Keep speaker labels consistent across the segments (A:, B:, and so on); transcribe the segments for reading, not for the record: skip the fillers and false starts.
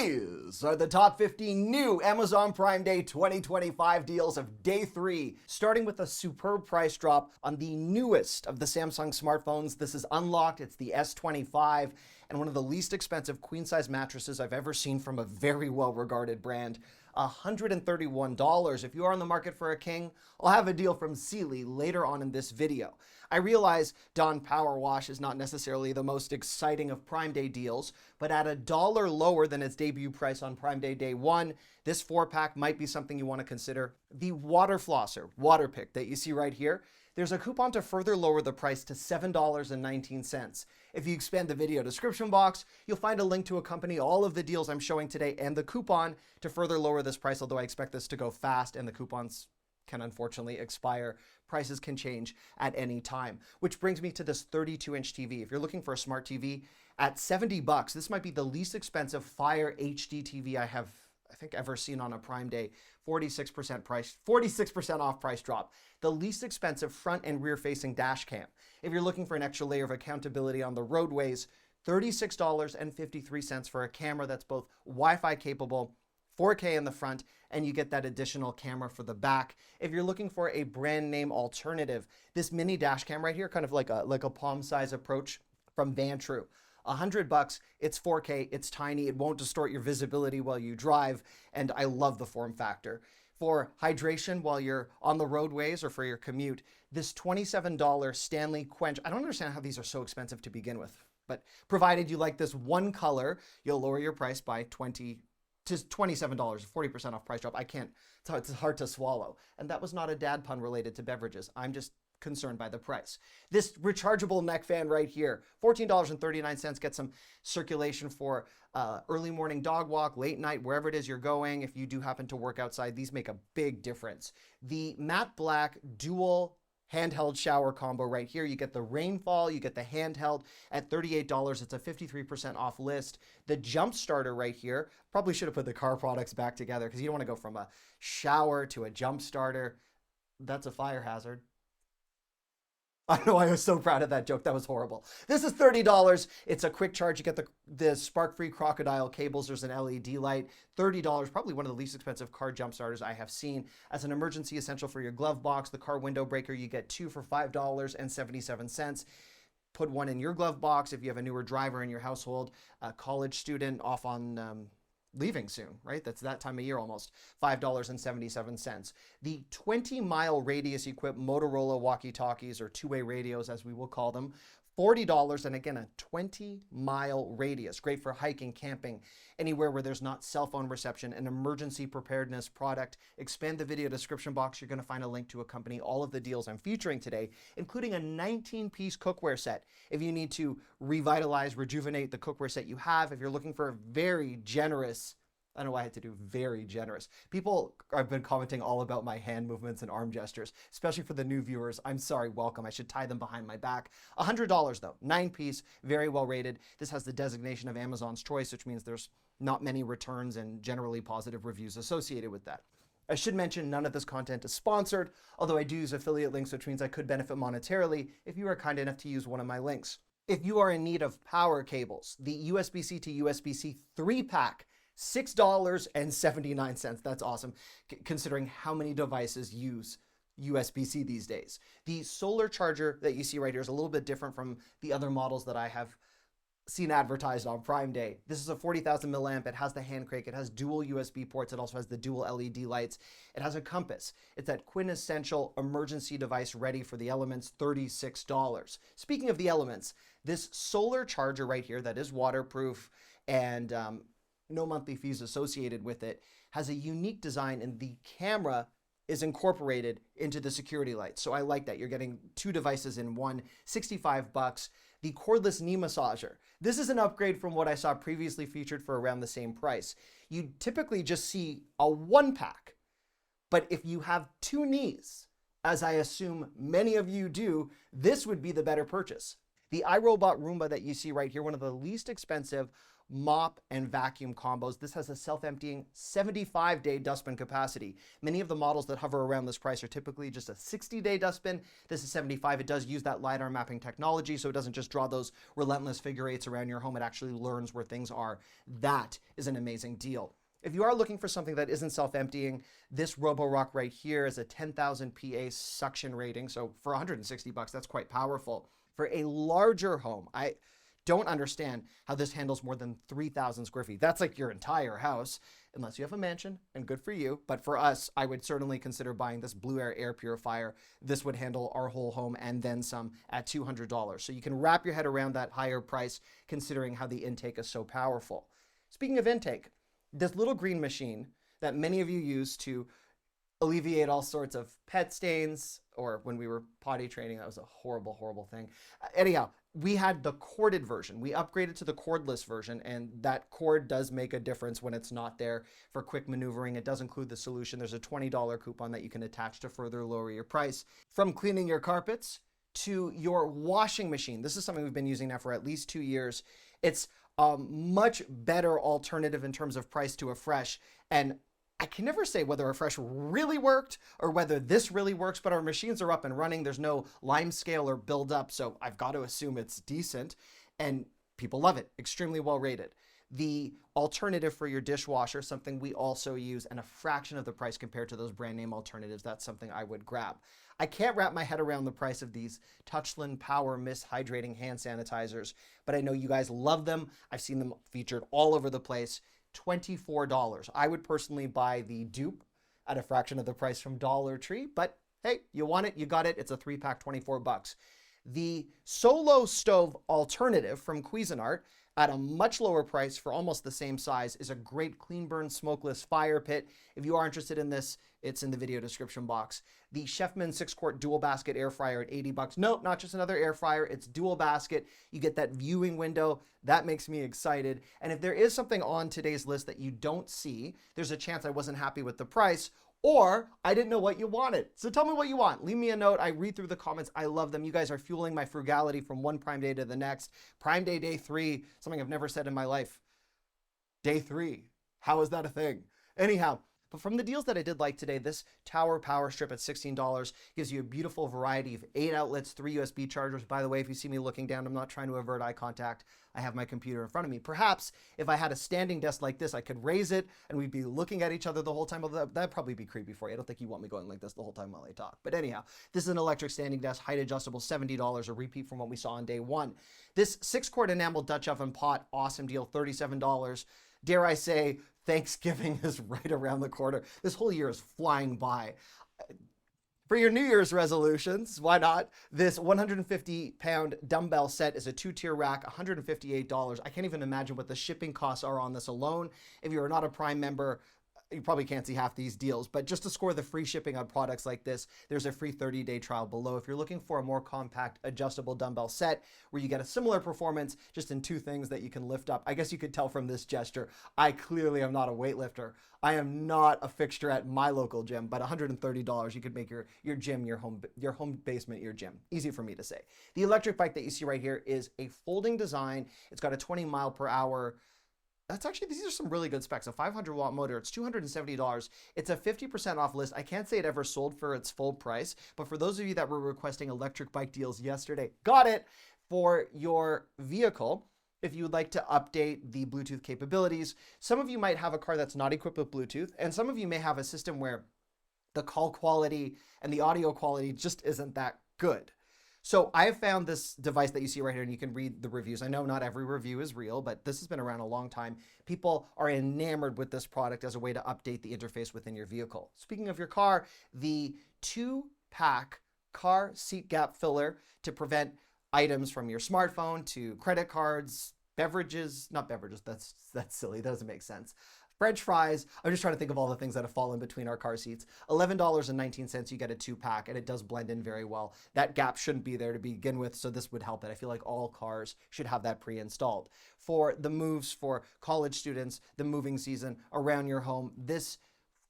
A: These are the top 15 new Amazon Prime Day 2025 deals of day 3, starting with a superb price drop on the newest of the Samsung smartphones. This is unlocked, it's the S25, and one of the least expensive queen-size mattresses I've ever seen from a very well-regarded brand. $131. If you are on the market for a king, I'll have a deal from Sealy later on in this video. I realize Dawn Power Wash is not necessarily the most exciting of Prime Day deals, but at $1 lower than its debut price on Prime Day Day 1, this 4-pack might be something you want to consider. The Water Flosser Water Pick that you see right here, there's a coupon to further lower the price to $7.19. If you expand the video description box, you'll find a link to accompany all of the deals I'm showing today and the coupon to further lower this price, although I expect this to go fast and the coupons can unfortunately expire. Prices can change at any time, which brings me to this 32-inch TV. If you're looking for a smart TV at $70, this might be the least expensive Fire HD TV I think ever seen on a Prime Day. 46% off price drop. The least expensive front and rear facing dash cam. If you're looking for an extra layer of accountability on the roadways, $36.53 for a camera that's both Wi-Fi capable, 4K in the front, and you get that additional camera for the back. If you're looking for a brand name alternative, this mini dash cam right here, kind of like a palm size approach from Vantru. $100, it's 4K, it's tiny, it won't distort your visibility while you drive, and I love the form factor. For hydration while you're on the roadways or for your commute, this $27 Stanley Quench, I don't understand how these are so expensive to begin with, but provided you like this one color, you'll lower your price by $27, 40% off price drop. It's hard to swallow. And that was not a dad pun related to beverages. I'm just concerned by the price. This rechargeable neck fan right here, $14.39, gets some circulation for early morning dog walk, late night, wherever it is you're going. If you do happen to work outside, these make a big difference. The matte black dual handheld shower combo right here. You get the rainfall, you get the handheld at $38. It's a 53% off list. The jump starter right here, probably should have put the car products back together because you don't want to go from a shower to a jump starter. That's a fire hazard. I don't know why I was so proud of that joke. That was horrible. This is $30. It's a quick charge. You get the spark-free crocodile cables. There's an LED light. $30, probably one of the least expensive car jump starters I have seen. As an emergency essential for your glove box, the car window breaker, you get 2 for $5.77. Put one in your glove box if you have a newer driver in your household, a college student off on leaving soon, right? That's that time of year almost. $5.77. The 20-mile radius equipped Motorola walkie-talkies, or two-way radios as we will call them, $40, and again, a 20-mile radius. Great for hiking, camping, anywhere where there's not cell phone reception, an emergency preparedness product. Expand the video description box. You're going to find a link to accompany all of the deals I'm featuring today, including a 19-piece cookware set. If you need to revitalize, rejuvenate the cookware set you have, if you're looking for a very generous, I don't know why I had to do very generous. People have been commenting all about my hand movements and arm gestures, especially for the new viewers. I'm sorry, welcome. I should tie them behind my back. $100 though, 9-piece, very well rated. This has the designation of Amazon's choice, which means there's not many returns and generally positive reviews associated with that. I should mention none of this content is sponsored, although I do use affiliate links, which means I could benefit monetarily if you are kind enough to use one of my links. If you are in need of power cables, the USB-C to USB-C 3-pack, $6.79. That's awesome, considering how many devices use USB-C these days. The solar charger that you see right here is a little bit different from the other models that I have seen advertised on Prime Day. This is a 40,000 milliamp. It has the hand crank. It has dual USB ports. It also has the dual LED lights. It has a compass. It's that quintessential emergency device ready for the elements, $36. Speaking of the elements, this solar charger right here that is waterproof and no monthly fees associated with it, has a unique design, and the camera is incorporated into the security light. So I like that. You're getting two devices in one, $65. The cordless knee massager. This is an upgrade from what I saw previously featured for around the same price. You typically just see a 1-pack, but if you have 2 knees, as I assume many of you do, this would be the better purchase. The iRobot Roomba that you see right here, one of the least expensive mop and vacuum combos. This has a self-emptying 75-day dustbin capacity. Many of the models that hover around this price are typically just a 60-day dustbin. This is 75. It does use that LiDAR mapping technology, so it doesn't just draw those relentless figure eights around your home. It actually learns where things are. That is an amazing deal. If you are looking for something that isn't self-emptying, this Roborock right here is a 10,000 PA suction rating. So for 160 bucks, that's quite powerful. For a larger home, I don't understand how this handles more than 3,000 square feet. That's like your entire house, unless you have a mansion, and good for you. But for us, I would certainly consider buying this Blue Air air purifier. This would handle our whole home and then some at $200. So you can wrap your head around that higher price, considering how the intake is so powerful. Speaking of intake, this little green machine that many of you use to alleviate all sorts of pet stains, or when we were potty training, that was a horrible, horrible thing. Anyhow, we had the corded version. We upgraded to the cordless version, and that cord does make a difference when it's not there for quick maneuvering. It does include the solution. There's a $20 coupon that you can attach to further lower your price. From cleaning your carpets to your washing machine. This is something we've been using now for at least 2 years. It's a much better alternative in terms of price to a Fresh, and I can never say whether a Fresh really worked or whether this really works, but our machines are up and running. There's no lime scale or buildup, so I've got to assume it's decent, and people love it. Extremely well rated. The alternative for your dishwasher, something we also use, and a fraction of the price compared to those brand name alternatives. That's something I would grab. I can't wrap my head around the price of these Touchland Power Mist Hydrating Hand Sanitizers, but I know you guys love them. I've seen them featured all over the place. $24. I would personally buy the dupe at a fraction of the price from Dollar Tree, but hey, you want it, you got it. It's a 3-pack, 24 bucks. The Solo Stove alternative from Cuisinart at a much lower price for almost the same size is a great clean burn smokeless fire pit. If you are interested in this, it's in the video description box. The Chefman 6-quart dual basket air fryer at 80 bucks. Nope, not just another air fryer. It's dual basket. You get that viewing window. That makes me excited. And if there is something on today's list that you don't see, there's a chance I wasn't happy with the price, or I didn't know what you wanted. So tell me what you want. Leave me a note. I read through the comments. I love them. You guys are fueling my frugality from one Prime Day to the next. Prime Day, day 3, something I've never said in my life. Day 3. How is that a thing? Anyhow, but from the deals that I did like today, this Tower Power Strip at $16 gives you a beautiful variety of 8 outlets, 3 USB chargers. By the way, if you see me looking down, I'm not trying to avert eye contact. I have my computer in front of me. Perhaps if I had a standing desk like this, I could raise it and we'd be looking at each other the whole time. Although that'd probably be creepy for you. I don't think you want me going like this the whole time while I talk. But anyhow, this is an electric standing desk, height adjustable, $70, a repeat from what we saw on day 1. This 6-quart enamel Dutch oven pot, awesome deal, $37. Dare I say, Thanksgiving is right around the corner. This whole year is flying by. For your New Year's resolutions, why not? This 150-pound dumbbell set is a 2-tier rack, $158. I can't even imagine what the shipping costs are on this alone. If you're not a Prime member, you probably can't see half these deals, but just to score the free shipping on products like this, there's a free 30-day trial below. If you're looking for a more compact adjustable dumbbell set where you get a similar performance just in 2 things that you can lift up, I guess you could tell from this gesture, I clearly am not a weightlifter. I am not a fixture at my local gym, but $130, you could make your gym, your home basement, your gym. Easy for me to say. The electric bike that you see right here is a folding design. It's got a 20 mile per hour. That's actually, these are some really good specs. A 500-watt motor, it's $270. It's a 50% off list. I can't say it ever sold for its full price, but for those of you that were requesting electric bike deals yesterday, got it for your vehicle. If you would like to update the Bluetooth capabilities, some of you might have a car that's not equipped with Bluetooth, and some of you may have a system where the call quality and the audio quality just isn't that good. So I have found this device that you see right here, and you can read the reviews. I know not every review is real, but this has been around a long time. People are enamored with this product as a way to update the interface within your vehicle. Speaking of your car, the 2-pack car seat gap filler to prevent items from your smartphone to credit cards, beverages, not beverages, that's silly, that doesn't make sense. French fries. I'm just trying to think of all the things that have fallen between our car seats. $11.19, you get a 2-pack, and it does blend in very well. That gap shouldn't be there to begin with, so this would help it. I feel like all cars should have that pre-installed. For the moves for college students, the moving season around your home, this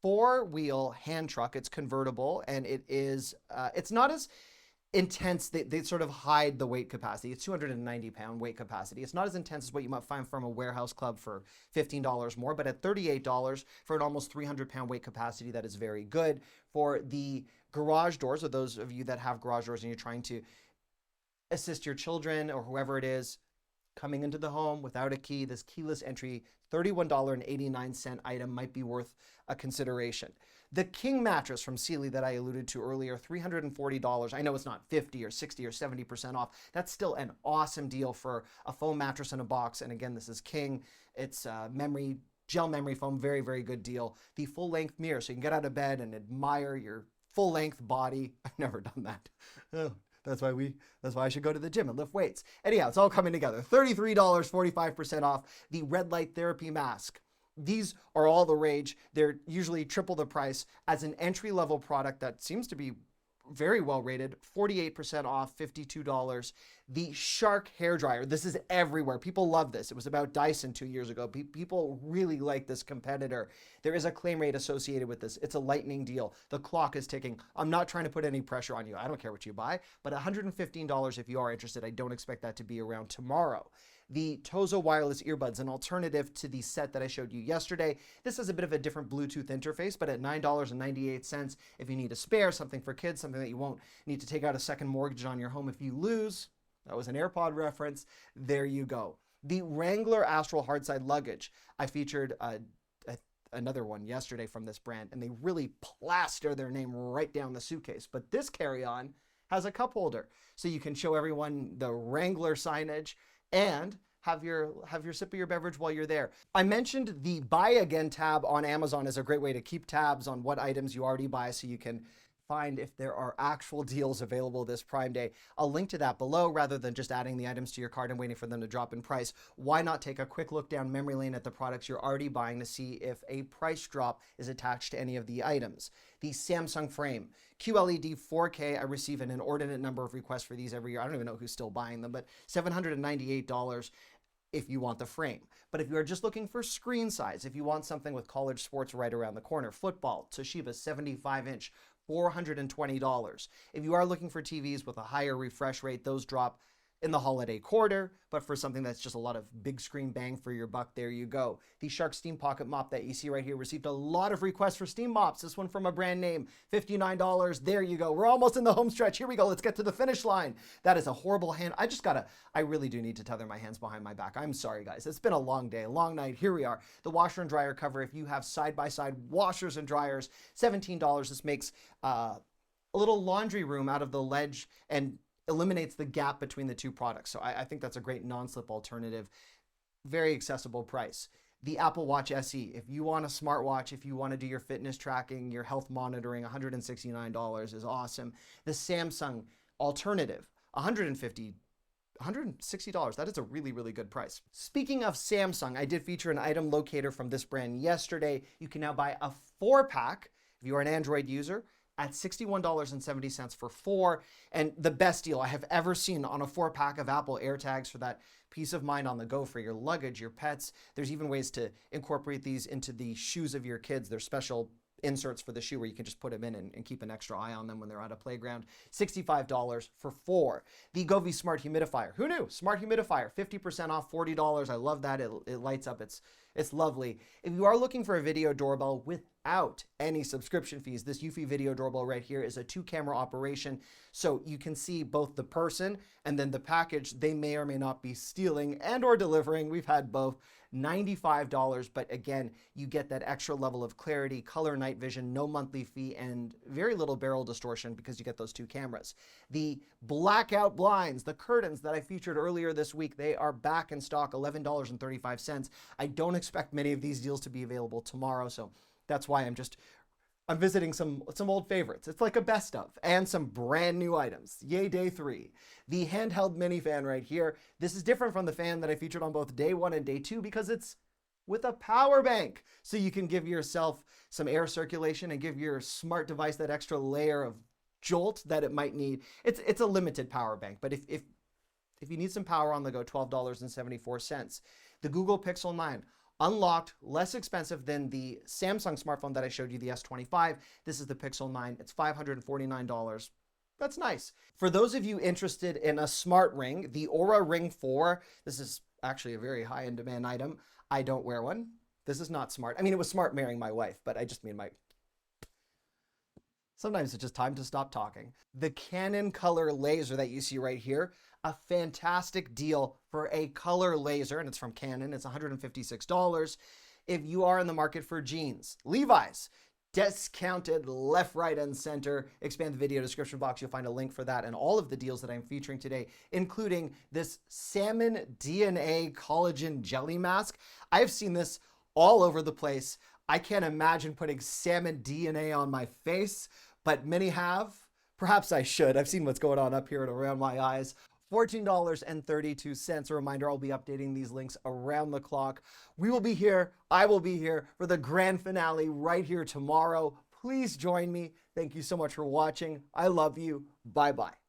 A: 4-wheel hand truck, it's convertible, and it is, it's not as intense. They sort of hide the weight capacity. It's 290-pound weight capacity. It's not as intense as what you might find from a warehouse club for $15 more, but at $38 for an almost 300-pound weight capacity, that is very good. For the garage doors, or those of you that have garage doors and you're trying to assist your children or whoever it is coming into the home without a key, this keyless entry $31.89 item might be worth a consideration. The king mattress from Sealy that I alluded to earlier, $340. I know it's not 50 or 60 or 70% off. That's still an awesome deal for a foam mattress in a box. And again, this is king. It's gel memory foam, very, very good deal. The full length mirror, so you can get out of bed and admire your full length body. I've never done that. Oh. That's why I should go to the gym and lift weights. Anyhow, it's all coming together. $33, 45% off. The red light therapy mask. These are all the rage. They're usually triple the price. As an entry-level product that seems to be very well rated, 48% off, $52. The Shark hairdryer. This is everywhere. People love this. It was about Dyson 2 years ago. People really like this competitor. There is a claim rate associated with this. It's a lightning deal. The clock is ticking. I'm not trying to put any pressure on you. I don't care what you buy, but $115 if you are interested. I don't expect that to be around tomorrow. The Tozo wireless earbuds, an alternative to the set that I showed you yesterday. This has a bit of a different Bluetooth interface, but at $9.98, if you need a spare, something for kids, something that you won't need to take out a second mortgage on your home if you lose, that was an AirPod reference, there you go. The Wrangler Astral Hardside luggage. I featured another one yesterday from this brand, and they really plaster their name right down the suitcase. But this carry-on has a cup holder, so you can show everyone the Wrangler signage and have your sip of your beverage while you're there. I mentioned the Buy Again tab on Amazon is a great way to keep tabs on what items you already buy so you can find if there are actual deals available this Prime Day. I'll link to that below rather than just adding the items to your cart and waiting for them to drop in price. Why not take a quick look down memory lane at the products you're already buying to see if a price drop is attached to any of the items. The Samsung frame. QLED 4K, I receive an inordinate number of requests for these every year. I don't even know who's still buying them, but $798 if you want the frame. But if you are just looking for screen size, if you want something with college sports right around the corner, football, Toshiba 75-inch, $420. If you are looking for TVs with a higher refresh rate, those drop in the holiday quarter, but for something that's just a lot of big screen bang for your buck, there you go. The Shark Steam Pocket Mop that you see right here received a lot of requests for steam mops. This one from a brand name, $59. There you go. We're almost in the home stretch. Here we go. Let's get to the finish line. That is a horrible hand. I really do need to tether my hands behind my back. I'm sorry, guys. It's been a long day, a long night. Here we are. The washer and dryer cover. If you have side-by-side washers and dryers, $17. This makes a little laundry room out of the ledge and eliminates the gap between the two products. So I think that's a great non-slip alternative. Very accessible price. The Apple Watch SE. If you want a smartwatch, if you want to do your fitness tracking, your health monitoring, $169 is awesome. The Samsung alternative, $160. That is a really, really good price. Speaking of Samsung, I did feature an item locator from this brand yesterday. You can now buy a 4-pack if you are an Android user at $61.70 for 4. And the best deal I have ever seen on a 4-pack of Apple AirTags for that peace of mind on the go for your luggage, your pets. There's even ways to incorporate these into the shoes of your kids. There's special inserts for the shoe where you can just put them in and keep an extra eye on them when they're at a playground. $65 for 4. The Govee Smart Humidifier. Who knew? Smart Humidifier, 50% off, $40. I love that. It lights up. It's lovely. If you are looking for a video doorbell without any subscription fees, this Eufy video doorbell right here is a 2-camera operation. So you can see both the person and then the package they may or may not be stealing and or delivering. We've had both. $95, but again, you get that extra level of clarity, color night vision, no monthly fee, and very little barrel distortion because you get those 2 cameras. The blackout blinds, the curtains that I featured earlier this week, they are back in stock, $11.35. I don't expect many of these deals to be available tomorrow, so that's why I'm visiting some old favorites. It's like a best of, and some brand new items. Yay, day 3. The handheld mini fan right here. This is different from the fan that I featured on both day 1 and day 2 because it's with a power bank. So you can give yourself some air circulation and give your smart device that extra layer of jolt that it might need. It's a limited power bank, but if you need some power on the go, $12.74. The Google Pixel 9. Unlocked, less expensive than the Samsung smartphone that I showed you, the S25. This is the Pixel 9. It's $549. That's nice. For those of you interested in a smart ring, the Oura Ring 4, this is actually a very high in demand item. I don't wear one. This is not smart. I mean, it was smart marrying my wife, but I just mean my... Sometimes it's just time to stop talking. The Canon color laser that you see right here, a fantastic deal for a color laser, and it's from Canon. It's $156. If you are in the market for jeans, Levi's, discounted left, right, and center. Expand the video description box. You'll find a link for that and all of the deals that I'm featuring today, including this salmon DNA collagen jelly mask. I've seen this all over the place. I can't imagine putting salmon DNA on my face, but many have. Perhaps I should. I've seen what's going on up here and around my eyes. $14.32. A reminder, I'll be updating these links around the clock. We will be here. I will be here for the grand finale right here tomorrow. Please join me. Thank you so much for watching. I love you. Bye-bye.